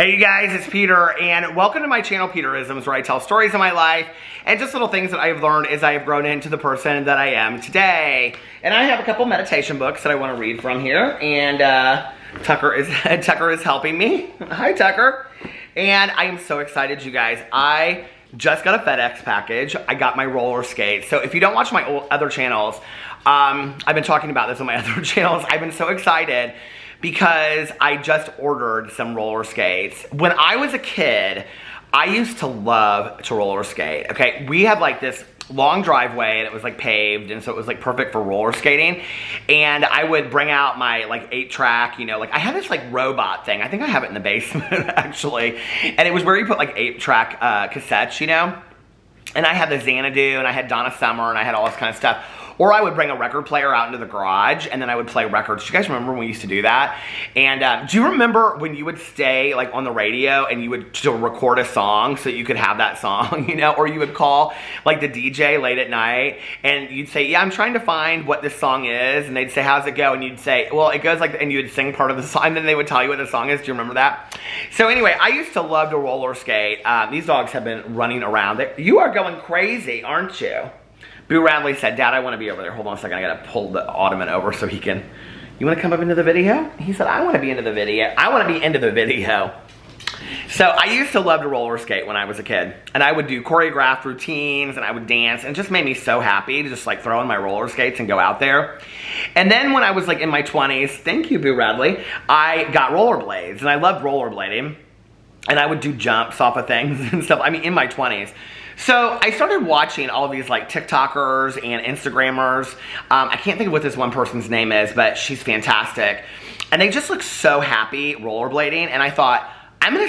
Hey you guys, it's Peter, and welcome to my channel, Peterisms, where I tell stories of my life and just little things that I have learned as I have grown into the person that I am today. And I have a couple meditation books that I want to read from here, and Tucker is helping me. Hi, Tucker. And I am so excited, you guys. I just got a FedEx package. I got my roller skates. So if you don't watch my other channels, I've been talking about this on my other channels. I've been so excited because I just ordered some roller skates. When I was a kid, I used to love to roller skate, okay? We had like this long driveway and it was like paved, and so it was like perfect for roller skating. And I would bring out my like 8-track, you know, like I had this like robot thing. I think I have it in the basement actually. And it was where you put like 8-track cassettes, you know? And I had the Xanadu and I had Donna Summer and I had all this kind of stuff. Or I would bring a record player out into the garage and then I would play records. Do you guys remember when we used to do that? And do you remember when you would stay like on the radio and you would to record a song so you could have that song, you know? Or you would call like the DJ late at night and you'd say, yeah, I'm trying to find what this song is. And they'd say, how's it go? And you'd say, well, it goes like, and you would sing part of the song and then they would tell you what the song is. Do you remember that? So anyway, I used to love to roller skate. These dogs have been running around. You are going crazy, aren't you? Boo Radley said, Dad, I want to be over there. Hold on a second. I got to pull the ottoman over so he can... You want to come up into the video? He said, I want to be into the video. I want to be into the video. So I used to love to roller skate when I was a kid. And I would do choreographed routines and I would dance. And it just made me so happy to just like throw on my roller skates and go out there. And then when I was like in my 20s, thank you, Boo Radley, I got rollerblades. And I loved rollerblading. And I would do jumps off of things and stuff. I mean, in my 20s. So I started watching all of these like TikTokers and Instagrammers. I can't think of what this one person's name is, but she's fantastic. And they just look so happy rollerblading. And I thought, I'm gonna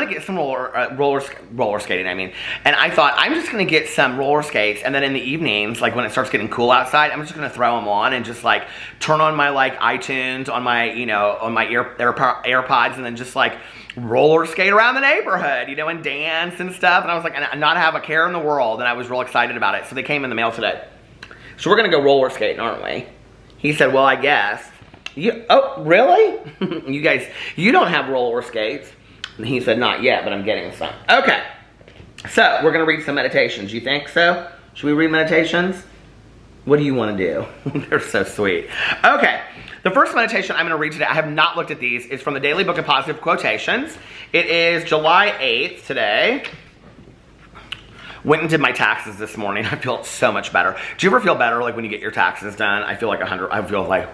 get some roller skating, I mean. And I thought, I'm just gonna get some roller skates. And then in the evenings, like when it starts getting cool outside, I'm just gonna throw them on and just like turn on my like iTunes, on my, you know, on my AirPods, and then just like roller skate around the neighborhood, you know, and dance and stuff. And I was like, and not have a care in the world. And I was real excited about it. So they came in the mail today. So we're gonna go roller skating, aren't we? He said, well, I guess. Oh, really? You guys, you don't have roller skates. And he said, not yet, but I'm getting some. Okay. So we're gonna read some meditations. You think so? Should we read meditations? What do you want to do? They're so sweet. Okay. The first meditation I'm going to read today, I have not looked at these, is from the Daily Book of Positive Quotations. It is July 8th today. Went and did my taxes this morning. I feel so much better. Do you ever feel better like when you get your taxes done? I feel like I feel like...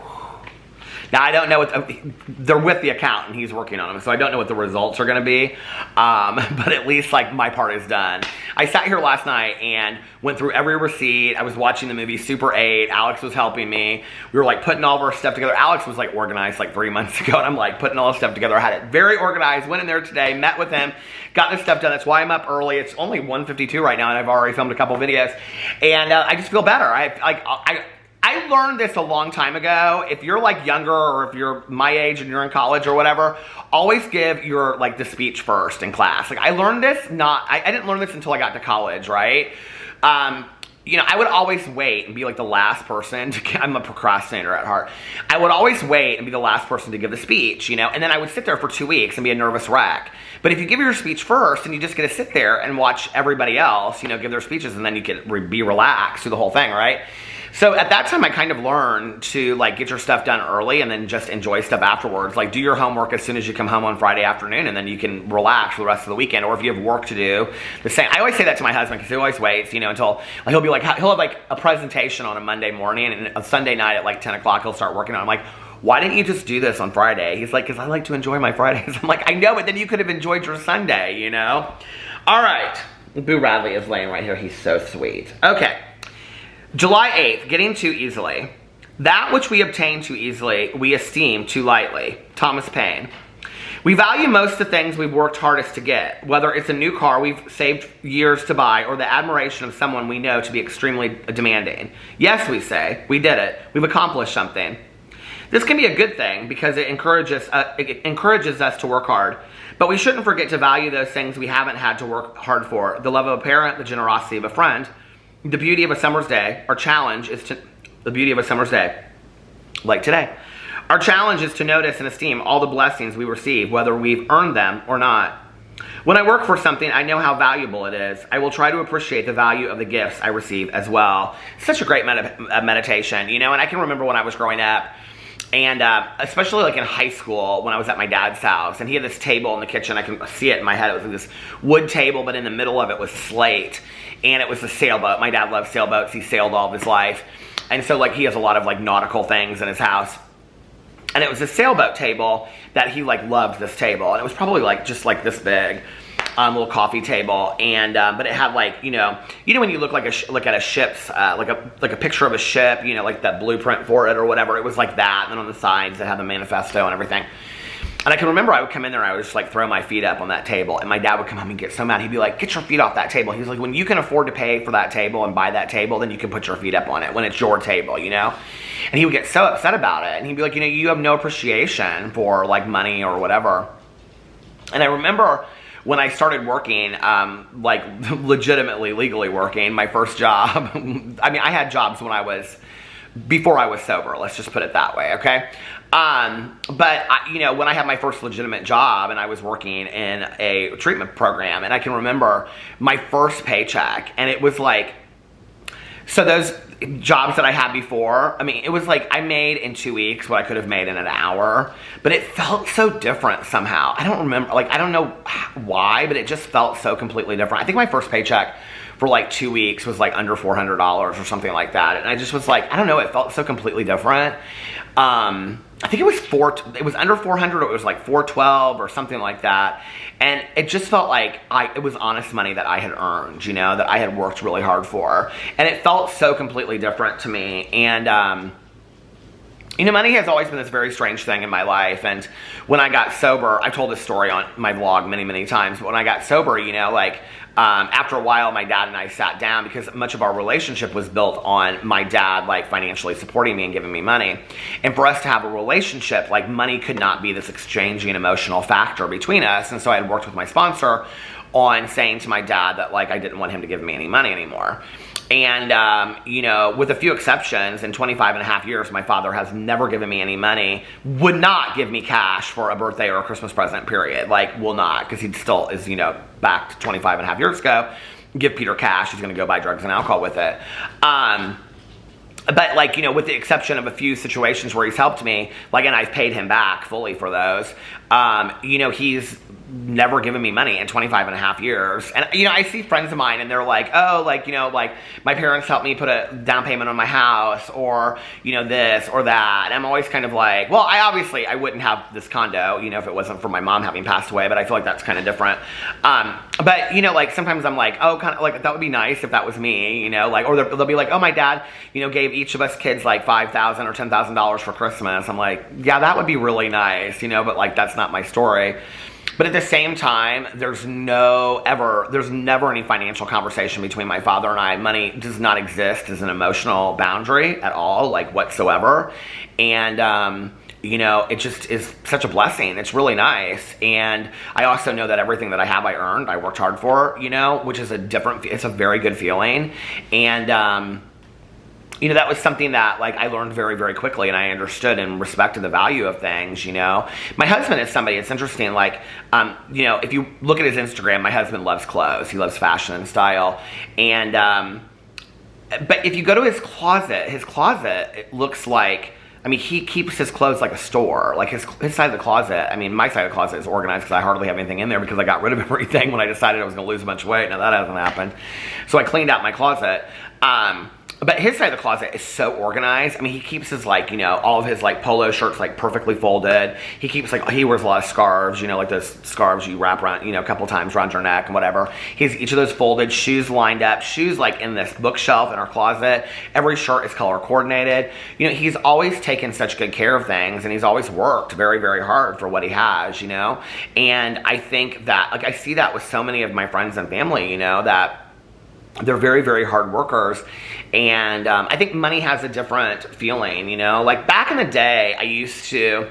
Now, I don't know what... They're with the accountant. He's working on them, so I don't know what the results are going to be. But at least, like, my part is done. I sat here last night and went through every receipt. I was watching the movie Super 8. Alex was helping me. We were, like, putting all of our stuff together. Alex was, like, organized, like, 3 months ago, and I'm, like, putting all the stuff together. I had it very organized. Went in there today, met with him, got this stuff done. That's why I'm up early. It's only 1:52 right now, and I've already filmed a couple videos. And I just feel better. I learned this a long time ago. If you're like younger or if you're my age and you're in college or whatever, always give your like the speech first in class. Like I learned this, I didn't learn this until I got to college, right? You know, I would always wait and be like the last person I'm a procrastinator at heart. I would always wait and be the last person to give the speech, you know, and then I would sit there for 2 weeks and be a nervous wreck. But if you give your speech first and you just get to sit there and watch everybody else, you know, give their speeches, and then you can be relaxed through the whole thing, right? So at that time, I kind of learned to like get your stuff done early and then just enjoy stuff afterwards. Like do your homework as soon as you come home on Friday afternoon, and then you can relax for the rest of the weekend. Or if you have work to do, the same. I always say that to my husband because he always waits, you know, until like, he'll have like a presentation on a Monday morning, and a Sunday night at like 10 o'clock he'll start working on it. I'm like, why didn't you just do this on Friday? He's like, because I like to enjoy my Fridays. I'm like, I know, but then you could have enjoyed your Sunday, you know? All right. Boo Radley is laying right here. He's so sweet. Okay. July 8th, getting too easily. That which we obtain too easily, we esteem too lightly. Thomas Paine. We value most the things we've worked hardest to get, whether it's a new car we've saved years to buy or the admiration of someone we know to be extremely demanding. Yes, we say, we did it. We've accomplished something. This can be a good thing because it encourages us to work hard. But we shouldn't forget to value those things we haven't had to work hard for. The love of a parent, the generosity of a friend, the beauty of a summer's day. Our challenge is to the beauty of a summer's day, like today. Our challenge is to notice and esteem all the blessings we receive, whether we've earned them or not. When I work for something, I know how valuable it is. I will try to appreciate the value of the gifts I receive as well. Such a great meditation, you know, and I can remember when I was growing up, and especially like in high school when I was at my dad's house, and he had this table in the kitchen. I can see it in my head. It was like this wood table, but in the middle of it was slate, and it was a sailboat. My dad loved sailboats. He sailed all of his life, and so like he has a lot of like nautical things in his house. And it was a sailboat table that he like loved, this table. And it was probably like just like this big, little coffee table. And but it had like, you know when you look like look at a ship's like a picture of a ship, you know, like that blueprint for it or whatever. It was like that. And then on the sides it had the manifesto and everything. And I can remember I would come in there and I would just like throw my feet up on that table, and my dad would come home and get so mad. He'd be like, get your feet off that table. He was like, when you can afford to pay for that table and buy that table, then you can put your feet up on it when it's your table, you know? And he would get so upset about it. And he'd be like, you know, you have no appreciation for like money or whatever. And I remember when I started working, like legitimately, legally working, my first job, I mean, I had jobs before I was sober, let's just put it that way, okay? But you know, when I had my first legitimate job and I was working in a treatment program, and I can remember my first paycheck, and it was like, so those jobs that I had before, I mean, it was like I made in 2 weeks what I could have made in an hour, but it felt so different somehow. I don't remember, like, I don't know why, but it just felt so completely different. I think my first paycheck for like 2 weeks was like under $400 or something like that. And I just was like, I don't know, it felt so completely different. I think it was under 400, or it was like 412 or something like that. And it just felt like it was honest money that I had earned, you know, that I had worked really hard for. And it felt so completely different to me. And, you know, money has always been this very strange thing in my life. And when I got sober, I've told this story on my vlog many, many times, but when I got sober, you know, like, after a while, my dad and I sat down, because much of our relationship was built on my dad, like, financially supporting me and giving me money. And for us to have a relationship, like, money could not be this exchanging emotional factor between us. And so I had worked with my sponsor on saying to my dad that, like, I didn't want him to give me any money anymore. And, you know, with a few exceptions, in 25 and a half years, my father has never given me any money, would not give me cash for a birthday or a Christmas present, period. Like, will not, because he still is, you know, back to 25 and a half years ago, give Peter cash, he's going to go buy drugs and alcohol with it. But, like, you know, with the exception of a few situations where he's helped me, like, and I've paid him back fully for those, you know, he's never given me money in 25 and a half years. And, you know, I see friends of mine and they're like, oh, like, you know, like, my parents helped me put a down payment on my house, or, you know, this or that. And I'm always kind of like, well, I wouldn't have this condo, you know, if it wasn't for my mom having passed away, but I feel like that's kind of different. But, you know, like, sometimes I'm like, oh, kind of like, that would be nice if that was me, you know, like, or they'll be like, oh, my dad, you know, gave each of us kids like $5,000 or $10,000 for Christmas. I'm like, yeah, that would be really nice, you know, but like, that's not my story. But at the same time, there's never any financial conversation between my father and I. Money does not exist as an emotional boundary at all, like, whatsoever. And, you know, it just is such a blessing. It's really nice. And I also know that everything that I have, I earned, I worked hard for, you know, which is it's a very good feeling. And, you know, that was something that, like, I learned very, very quickly, and I understood and respected the value of things, you know. My husband is somebody, it's interesting, like, you know, if you look at his Instagram, my husband loves clothes. He loves fashion and style. And, but if you go to his closet, it looks like, I mean, he keeps his clothes like a store. Like, his side of the closet, I mean, my side of the closet is organized because I hardly have anything in there because I got rid of everything when I decided I was going to lose a bunch of weight. Now, that hasn't happened. So I cleaned out my closet. But his side of the closet is so organized. I mean, he keeps his, like, you know, all of his, like, polo shirts, like, perfectly folded. He keeps, like, he wears a lot of scarves, you know, like those scarves you wrap around, you know, a couple times around your neck and whatever. He has each of those folded, shoes lined up, shoes, like, in this bookshelf in our closet. Every shirt is color coordinated. You know, he's always taken such good care of things, and he's always worked very, very hard for what he has, you know. And I think that, like, I see that with so many of my friends and family, you know, that they're very, very hard workers. And I think money has a different feeling, you know. Like, back in the day, I used to,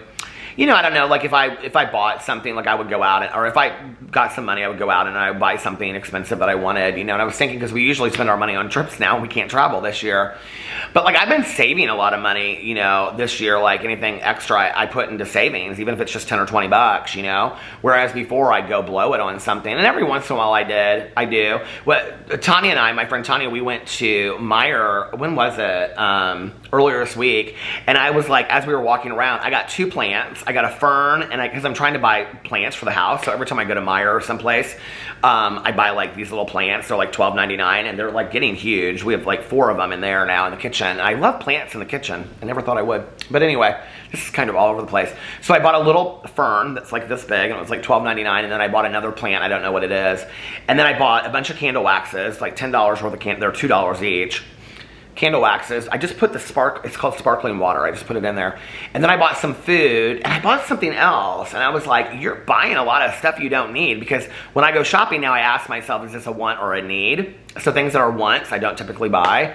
you you know, I don't know, like if I bought something, like I would go out, or if I got some money, I would go out and I would buy something expensive that I wanted, you know. And I was thinking, because we usually spend our money on trips now, we can't travel this year. But like I've been saving a lot of money, you know, this year. Like anything extra I put into savings, even if it's just 10 or 20 bucks, you know. Whereas before I'd go blow it on something, and every once in a while I do. Tanya and I, my friend Tanya, we went to Meijer, when was it? Earlier this week, and I was like, as we were walking around, I got 2 plants. I got a fern, and because I'm trying to buy plants for the house, so every time I go to Meijer or someplace, I buy like these little plants. They're like $12.99, and they're like getting huge. We have like 4 of them in there now in the kitchen. I love plants in the kitchen. I never thought I would, but anyway, this is kind of all over the place. So I bought a little fern that's like this big, and it was like $12.99, and then I bought another plant. I don't know what it is, and then I bought a bunch of candle waxes, like $10 worth of they're $2 each. Candle waxes. I just put it's called sparkling water. I just put it in there. And then I bought some food, and I bought something else. And I was like, you're buying a lot of stuff you don't need, because when I go shopping now, I ask myself, is this a want or a need? So things that are wants, I don't typically buy.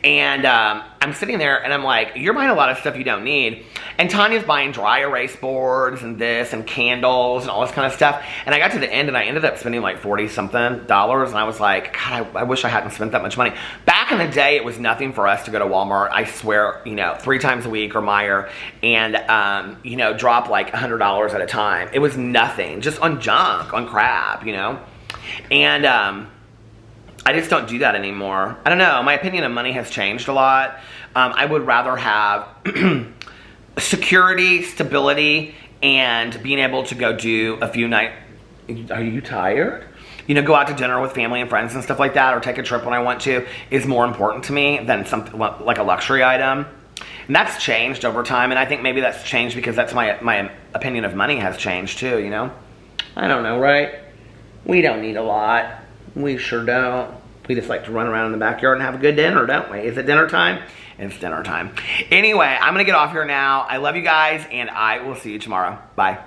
And I'm sitting there and I'm like, you're buying a lot of stuff you don't need. And Tanya's buying dry erase boards and this and candles and all this kind of stuff. And I got to the end and I ended up spending like $40-something. And I was like, God, I wish I hadn't spent that much money. Back in the day, it was nothing for us to go to Walmart, I swear, you know, 3 times a week, or Meijer, and, you know, drop like $100 at a time. It was nothing, just on junk, on crap, you know. And I just don't do that anymore. I don't know. My opinion of money has changed a lot. I would rather have security, stability, and being able to go do a few nights. Are you tired? You know, go out to dinner with family and friends and stuff like that, or take a trip when I want to, is more important to me than something like a luxury item. And that's changed over time, and I think maybe that's changed because that's my opinion of money has changed too, you know? I don't know, right? We don't need a lot. We sure don't. We just like to run around in the backyard and have a good dinner, don't we? Is it dinner time? It's dinner time. Anyway, I'm going to get off here now. I love you guys, and I will see you tomorrow. Bye.